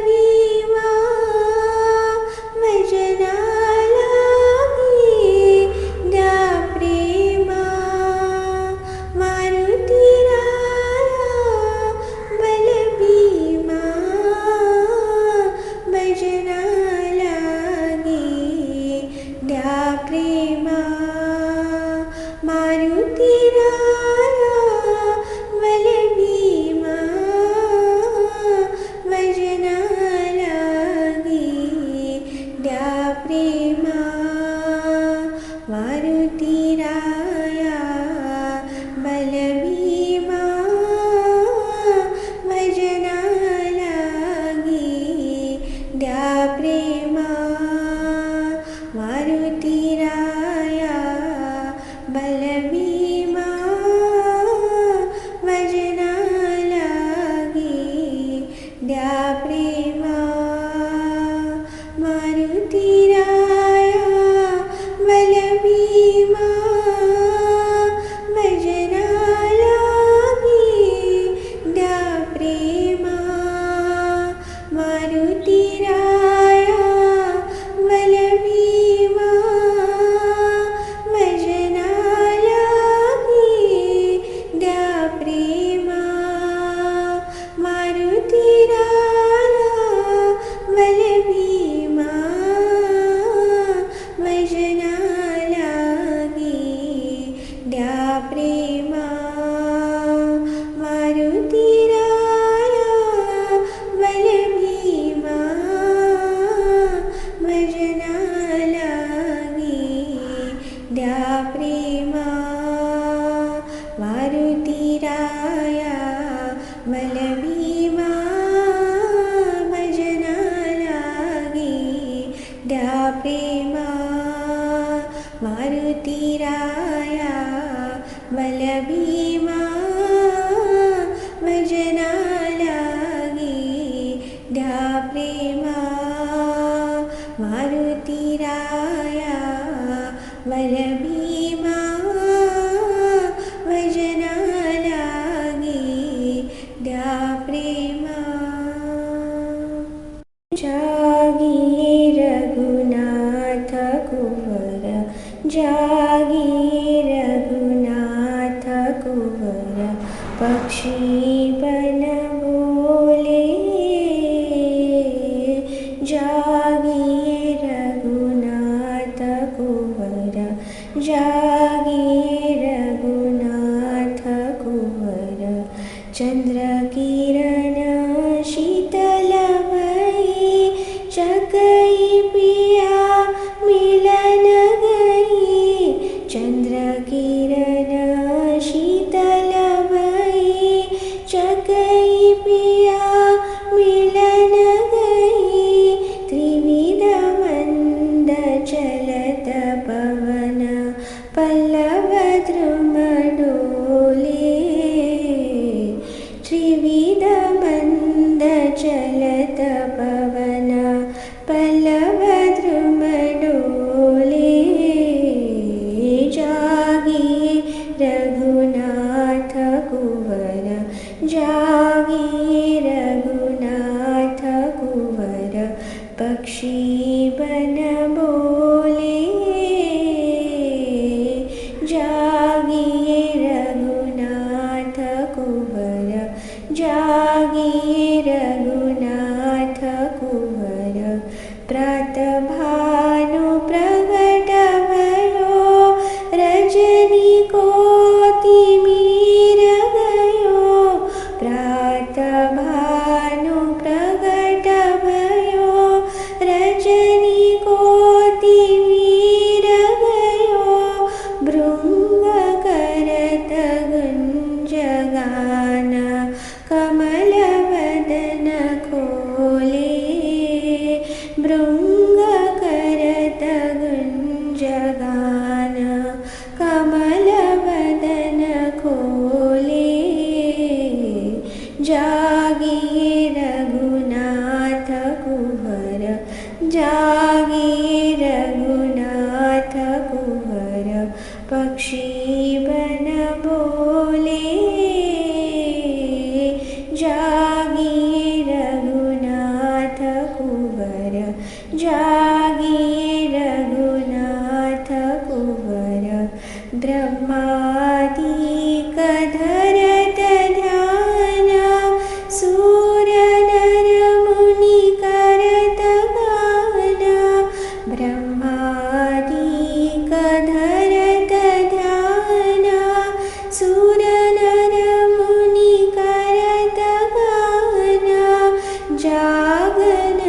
भीमा भजना लागे द्या प्रेमा मारुती राया बल भीमा भजना लागे द्या प्रेमा मारुती राया बल भीमा भजना लागे द्या प्रेमा मारुती राया बल भीमा भजना लागे द्या प्रेमा मारुती राया बल भीमा भजना लागे द्या प्रेमा मारुती राया बल भीमा भजना लागे द्या प्रेमा मारुती राया बल भीमा भजना लागे द्या प्रेमा मारुती राया बल भीमा भजना लागे द्या प्रेमा मारुती राया बल भीमा भजना लागे द्या प्रेमा मारुती राया बल भीमा भजना लागे द्या प्रेमा मारुती राया बल भीमा भजना लागे द्या प्रेमा मारुती राया बल भीमा भजना लागे द्या प्रेमा जागिए रघुनाथ कुंवर जागिए रघुनाथ कुंवर पक्षी बन बोले जागिए रघुनाथ कुंवर जागिए रघुनाथ कुंवर चंद्र किरण शीतल भई जगई पिया मिलन गई चंद्र किरण शीतल भई जगई पिया मिलन गई त्रिविध मंद चलत पवन पल्लव द्रुम डोले त्रिविध मंद चलत पवन पल्लव द्रुम डोले जागिए रघुनाथ कुंवर जागिए रघुनाथ कुंवर पक्षी बन बोले जागिए रघुनाथ कुंवर जागिए रघुनाथ कुंवर प्रातः भानु प्रगट भयो रजनी को तिमिर गयो प्रातः भानु प्रगट भयो रजनी जागिए रघुनाथ कुंवर ब्रह्मादिक धरत ध्यान सूर नर मुनि करत गान ब्रह्मादिक धरत ध्यान सूर नर मुनि करत गान जागन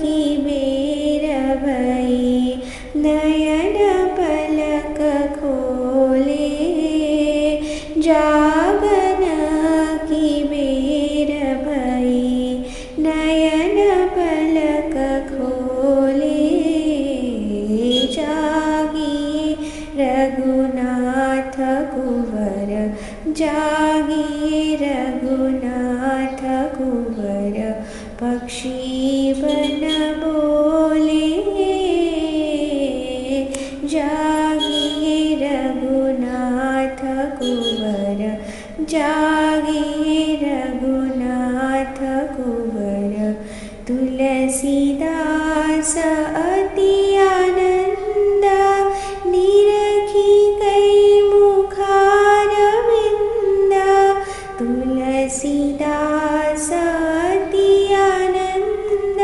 की बेर भई नयन पलक खोले जागन की बेर भई नयन पलक खोले जागिए रघुनाथ कुंवर जागिए रघुनाथ कुंवर पक्षी बन बोले जागिए रघुनाथ कुंवर जागिए रघुनाथ कुंवर तुलसीदास अति आनंद निरखी कई मुखारविंद तुलसीदास अति आनंद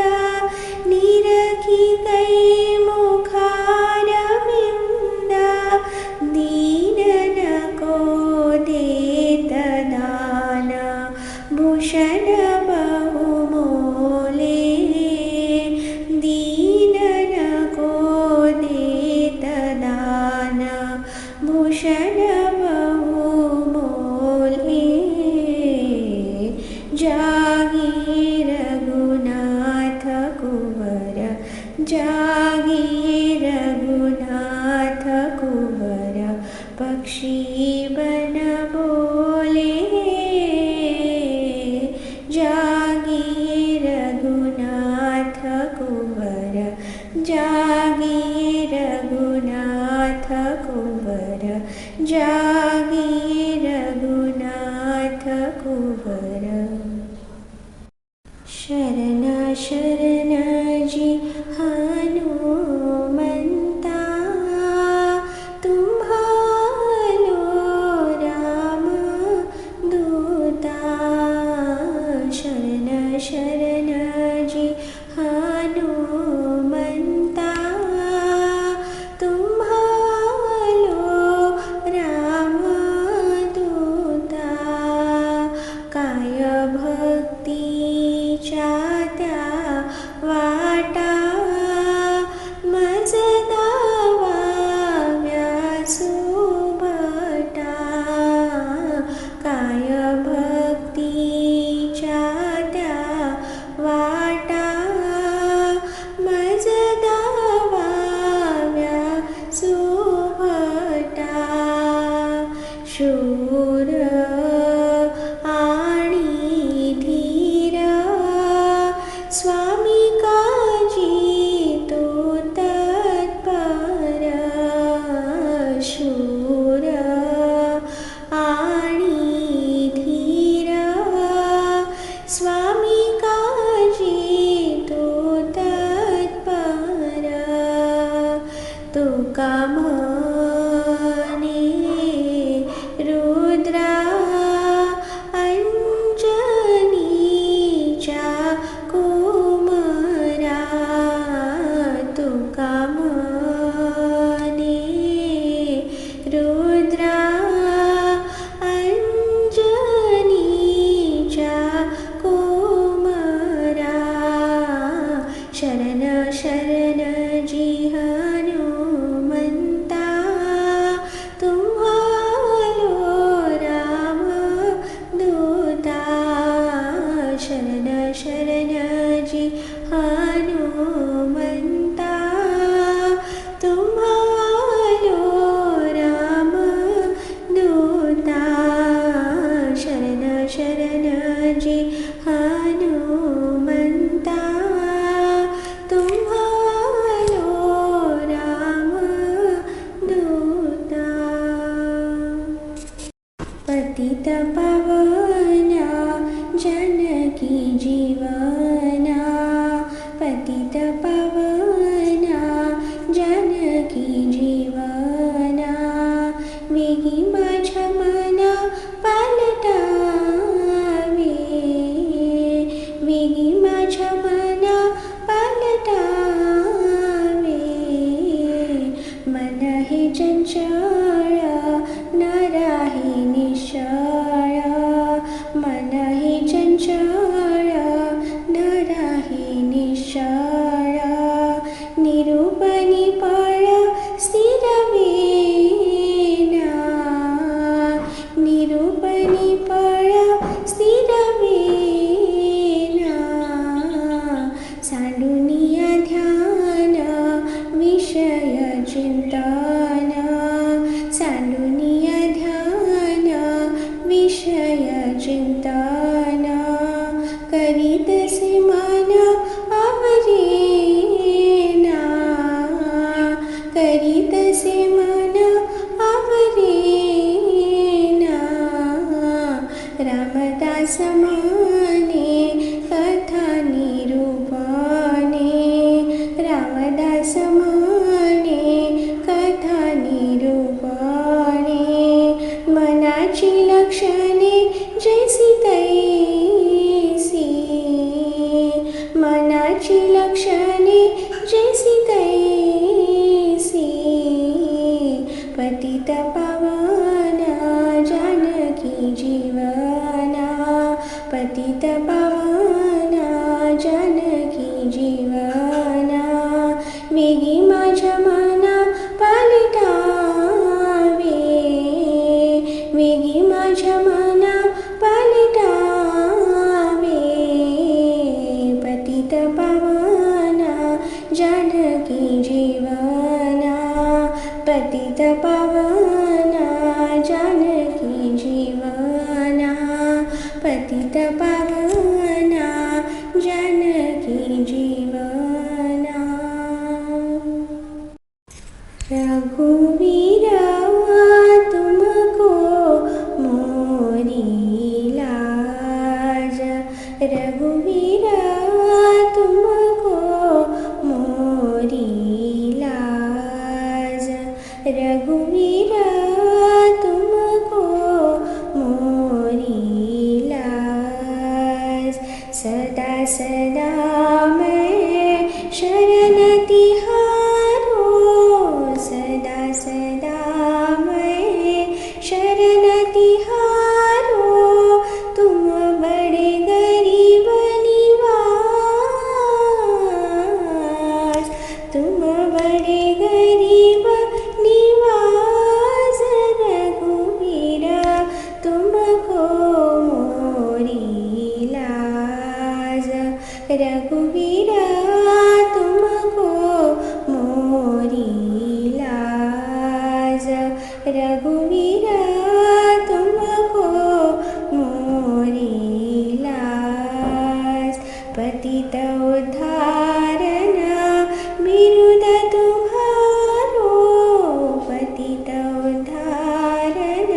निरखी कई मुखारविंद दीनन को देत दान भूषण बहुमोले दीनन को देत दान भूषण बहुमोले जागिए रघुनाथ कुंवर जागिए रघुनाथ कुंवर पक्षी बन बोले जागिए रघुनाथ कुंवर जागिए रघुनाथ कुंवर जागिए रघुनाथ कुंवर शरण शरण जी हनुमंता तुम्हारो राम दूता शरण शरण जी हनुमंता तुम्हारो राम दूता काय भक्ती त्या वाटा मज दावाव्या सुभटा काय भक्तीच्या त्या वाटा मज दावाव्या सुभटा शूर आणि धीर स्वामी काजी तो तत्पर शूर आणि धीर स्वामी काजी तो तत्पर तुका म्हणे रुद्रा अंजनीच्या कुमरा तुका म्हणे रुद्रा अंजनीच्या कुमरा शरण शरण जी हनुमंता तुम्हारो राम दूता शरण शरण जी हनुमंता तुम्हारो राम दूता शरण शरण जी हनुमंता तुम्हारो राम दूता पतित पावन जानकी जीवना पतित मनाची लक्षणे जैसी तैसी पतित पावना जानकी जीवना पतित पावना जानकी जीवना वेगी माझ्या मना पालटावे वेगी माझ्या मना पालटावे पतित पावना जानकी जीवना पतित पावना जानकी जीवना पतित पावना जानकी जीवना रघुवीर तुमको मोरी लाज रघुवीर तुमको मोरी लाज रघुवीर तुमको मोरी लाज सदा सदा मैं शरण तिहारो सदा सदा मैं शरण तिहारो तुम बड़े गरीब निवास तुम बड़े गरीब निवास रघुवीर तुमको मोरी लाज रघुवीर तुमको मोरी लाज रघुवीर तुमको मोरी लाज पतित उद्धारण बिरुद तुम्हारो पतित उद्धारण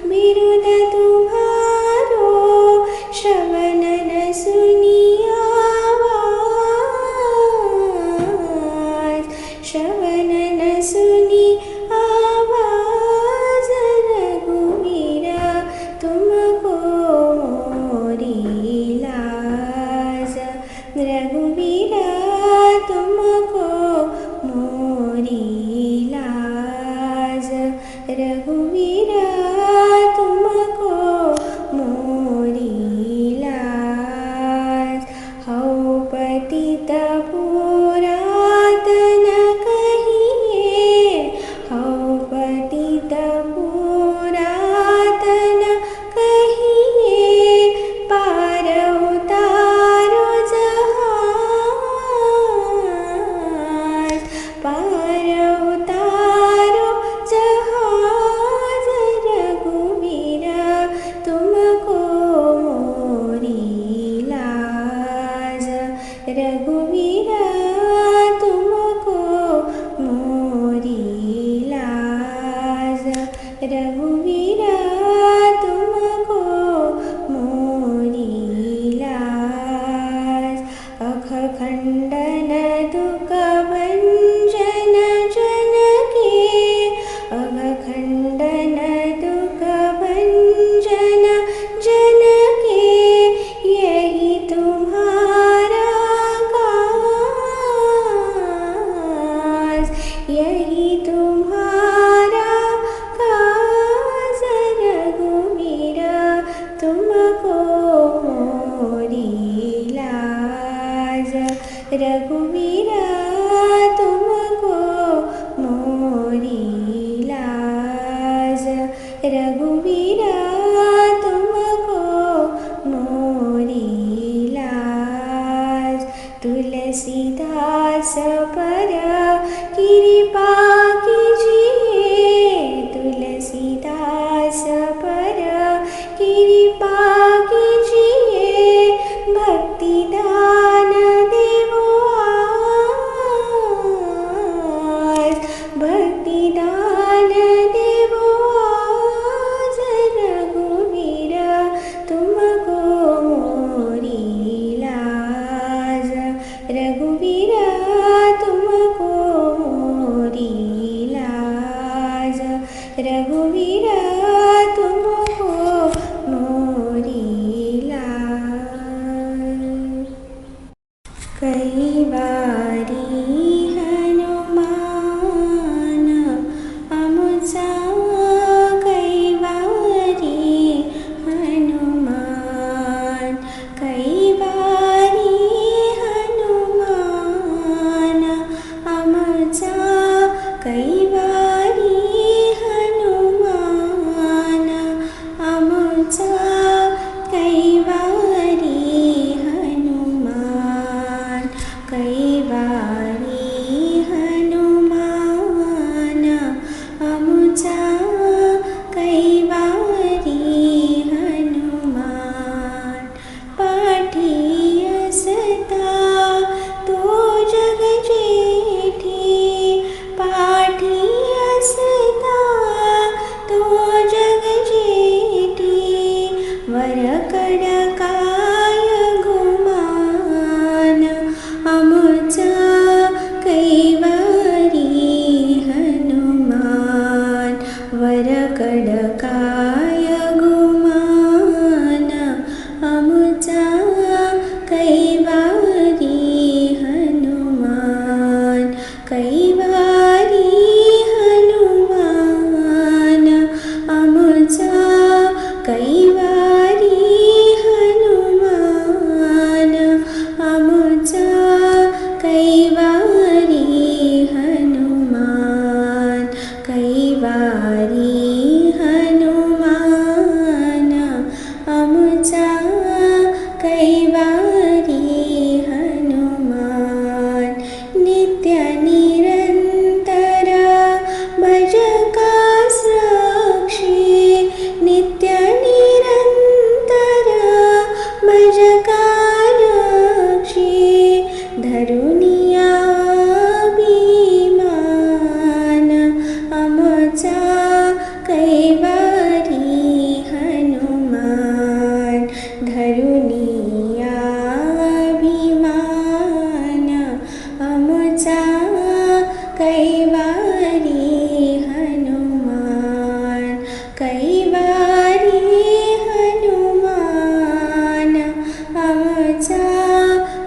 बिरुद तुम्हारो श्रवण न सुनी आवाज श्रवण न सुनी आवाज रघुवीर तुमको मोरी लाज रघुवीर तुमको मोरी लाज रघुवीर तुमको मोरी लाज हौ पतित पुरातन कहिए हौ पतित पुरातन कहिए पार उतारो जहाज पार उतारो जहाज रघुवीर तुमको मोरी लाज रघुवीर तुमको मोरी लाज रघुवीर तुमको मोरी लाज अखखंडन दुख भंजन जन के अखखंडन दुख भंजन जन के यही तुम्हारा काज यही तुम्हारा काज रघुवीर तुमको मोरी लाज रघुवीर तुमको मोरी लाज रघुवीर तुमको मोरी लाज तुलसीदास पर कृपा कीजिए तुलसीदास पर कृपा कीजिए भक्ति दान देवो आज भक्ति दान देवो आज रघुवीर तुमको मोरी लाज रघुवीर तुमको मोरी लाज रघुवीर तुमको मोरी लाज। कैवारी हनुमान आमचा कैवारी हनुमान कैवारी हनुमान आमचा कैवारी हनुमान आमचा कैवारी हनुमान कैवारी हनुमान आमचा कैवारी हनुमान पाठी असता तो जग जेठी पाठी असता तो जग जेठी वरकड काय गुमान आमचा कैवारी हनुमान वरकड काय गुमान आमचा कैवारी हनुमान कैवारी हनुमान आमचा कैवारी हनुमान आमचा कैवारी हनुमान कैवारी हनुमान आमचा कैवारी हनुमान नित्य निरंतर भजकास रक्षी नित्य निरंतर भजका रक्षी धरुनिया अभिमान आमचा कैवारी हनुमान धरुनिया अभिमान आमचा कैवारी हनुमान कैवारी हनुमान आमचा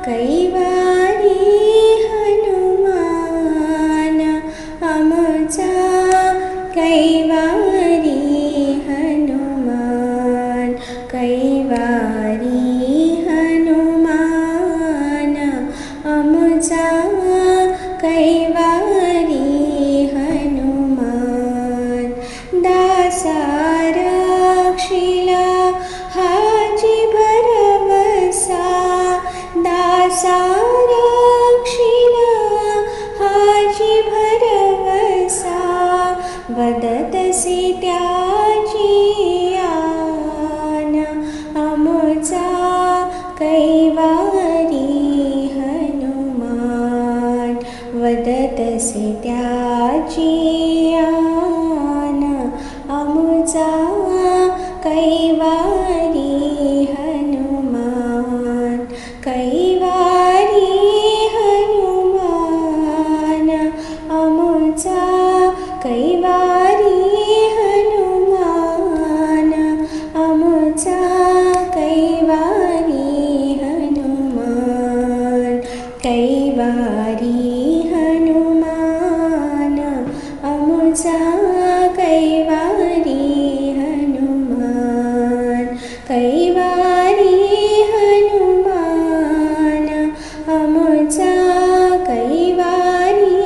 कैवारी हनुमान आमचा कैवारी हनुमान कैवारी हनुमान आमचा कैवारी हनुमान दासा रक्षिला हाची भरवसा दासा रक्षिला हाची भरवसा वदतसे त्याची आन आमचा कैवारी हनुमान वदतसे त्याची आन आमचा कैवारी हनुमान कैवारी हनुमान आमचा कैवारी हनुमान आमचा कैवारी हनुमान कैवारी हनुमान आमचा कैवारी हनुमान कैवारी हनुमान आमचा कैवारी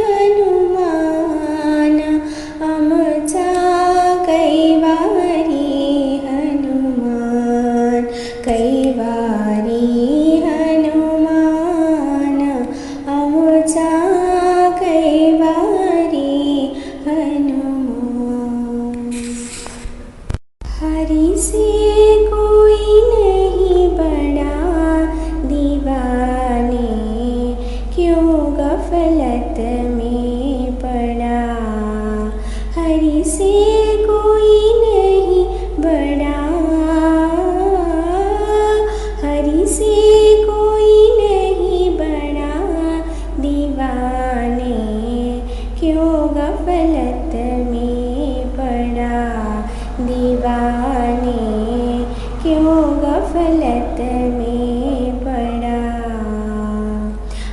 हनुमान आमचा कैवारी हनुमान कैवारी हनुमान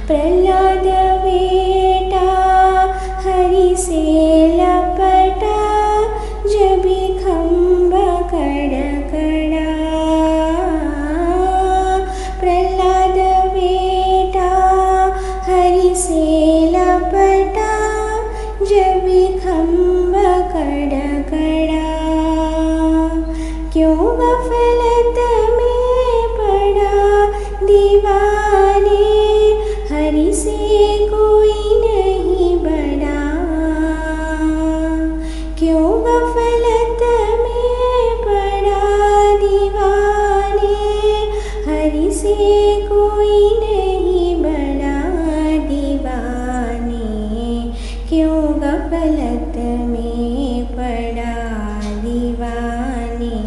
प्रहलाद बेटा हरि से लपटा, जब खम्भ कड़कड़ा। प्रहलाद बेटा हरि से लपटा, जब खम्भ कड़कड़ा। क्यों गफलत में पड़ा दीवाने, हरि से कोई नहीं बड़ा। क्यों गफलत में पड़ा दीवाने, हरि से कोई नहीं बड़ा दीवाने। क्यों गफलत में पड़ा दीवाने,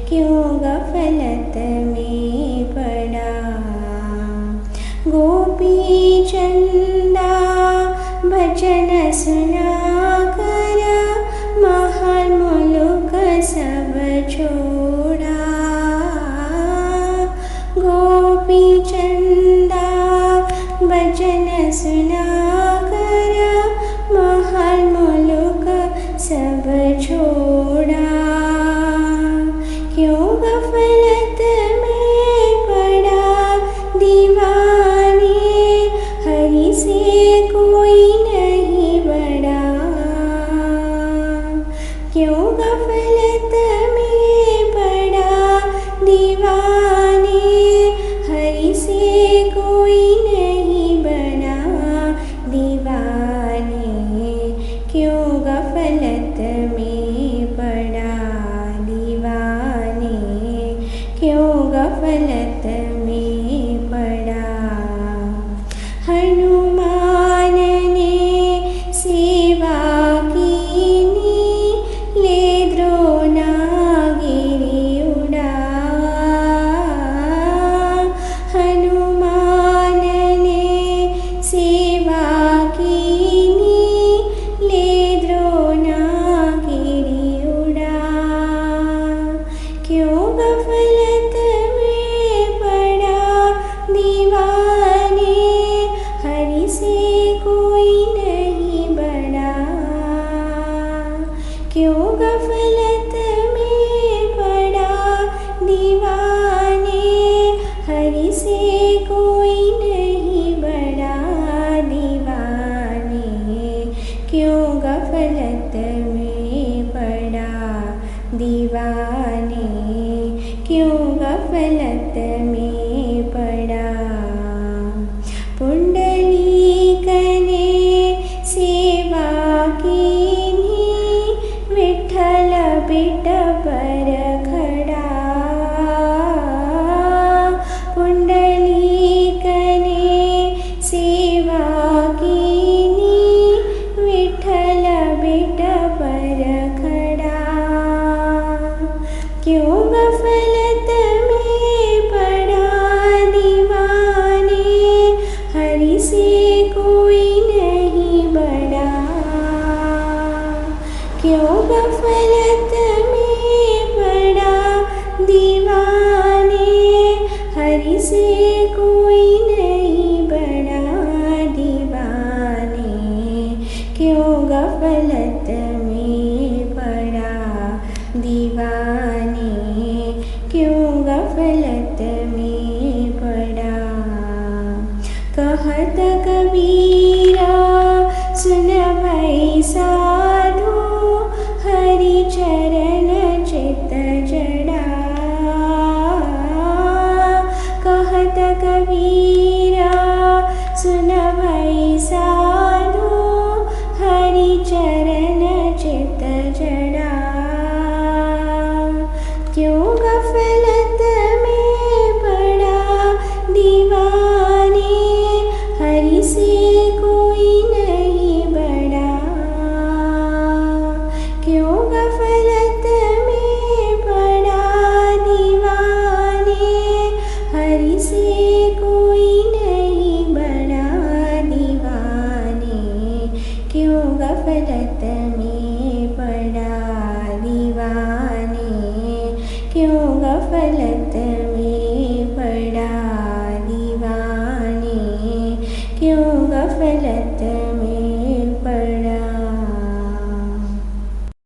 क्यों गफलत में पड़ा। गोपी चंदा भजन सुना कर, महल मुलुक सब छोड़ा। गोपी चंदा भजन सुना कर, महल मुलुक सब छोड़ा। क्यों गफलत में पड़ा दीवाने, हरि से कोई नहीं बड़ा। क्यों गफलत में पड़ा दीवाने, हरि से कोई नहीं बड़ा दीवाने। क्यों गफलत में पड़ा दीवाने, क्यों गफलत में पड़ा। हनुमान ने सेवा कीनी, ले द्रोणागिरि उड़ा। हनुमान ने सेवा कीनी, ले द्रोणागिरि उड़ा। क्यों गफलत में पड़ा दीवाने, हरि से कोई नहीं बड़ा। क्यों गफलत में पड़ा दीवाने, हरि से कोई नहीं बड़ा दीवाने। क्यों गफलत में पड़ा दीवाने, क्यों गफलत में पड़ा। पुंडलीक ने सेवा कीनी, विठ्ठल बिट पर खड़ा। पुंडलीक ने सेवा कीनी, विठ्ठल बिट पर खड़ा। क्यों गफलत में पड़ा दीवाने, हरि से कोई नहीं बड़ा। क्यों गफलत में पड़ा दीवाने, हरि से कोई नहीं बड़ा दीवाने। क्यों गफलत में पड़ा दीवाने, क्यों गफलत में पड़ा। कहत कबीरा सुन भई साधु, हरि चरण चित जड़ा। कहत कबीरा सुन भई साधु, हरि चरण चित जड़ा। क्यों गफलत में पड़ा दीवाने, हरि से कोई नहीं बड़ा। क्यों गफलत में पड़ा दीवाने, हरि से कोई नहीं बड़ा दीवाने। क्यों गफलत में पड़ा दीवाने, क्यों गफलत में पड़ा दीवाने। क्यों गफलत